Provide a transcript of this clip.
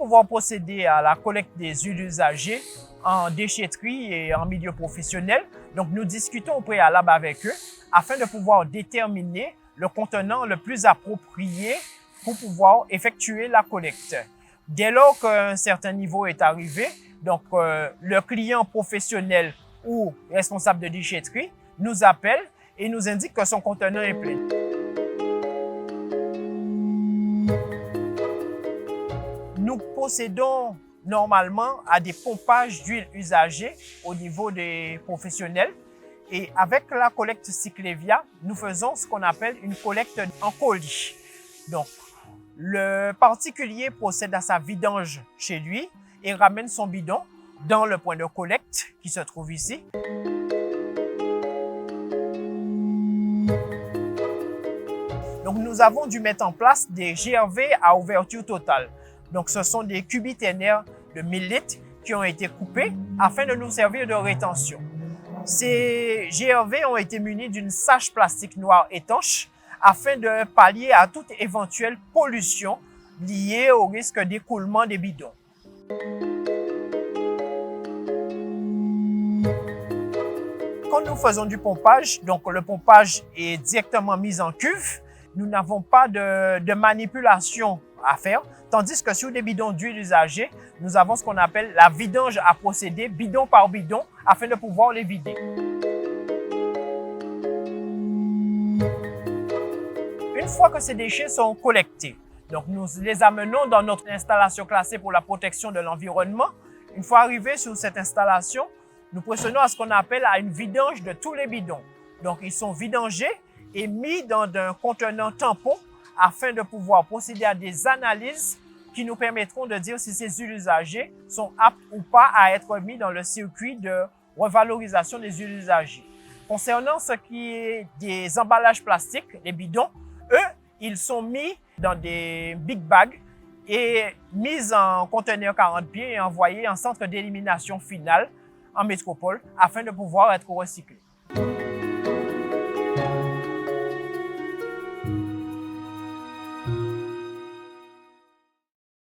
pouvoir procéder à la collecte des huiles usagées en déchetterie et en milieu professionnel, donc nous discutons au préalable avec eux afin de pouvoir déterminer le contenant le plus approprié pour pouvoir effectuer la collecte. Dès lors qu'un certain niveau est arrivé, donc le client professionnel ou responsable de déchetterie nous appelle et nous indique que son contenant est plein. Nous procédons normalement à des pompages d'huile usagée au niveau des professionnels. Et avec la collecte Cyclevia, nous faisons ce qu'on appelle une collecte en colis. Donc, le particulier procède à sa vidange chez lui et ramène son bidon dans le point de collecte qui se trouve ici. Donc, nous avons dû mettre en place des GRV à ouverture totale. Donc, ce sont des cubiternaires de 1000 litres qui ont été coupés afin de nous servir de rétention. Ces GRV ont été munis d'une sache plastique noire étanche afin de pallier à toute éventuelle pollution liée au risque d'écoulement des bidons. Quand nous faisons du pompage, donc le pompage est directement mis en cuve, nous n'avons pas de manipulation à faire, tandis que sur des bidons d'huile usagée, nous avons ce qu'on appelle la vidange à procéder, bidon par bidon, afin de pouvoir les vider. Une fois que ces déchets sont collectés, donc nous les amenons dans notre installation classée pour la protection de l'environnement. Une fois arrivés sur cette installation, nous procédons à ce qu'on appelle à une vidange de tous les bidons. Donc ils sont vidangés et mis dans un contenant tampon afin de pouvoir procéder à des analyses qui nous permettront de dire si ces huiles usagées sont aptes ou pas à être mis dans le circuit de revalorisation des huiles usagées. Concernant ce qui est des emballages plastiques, les bidons, eux, ils sont mis dans des big bags et mis en conteneur 40 pieds et envoyés en centre d'élimination finale en métropole afin de pouvoir être recyclés.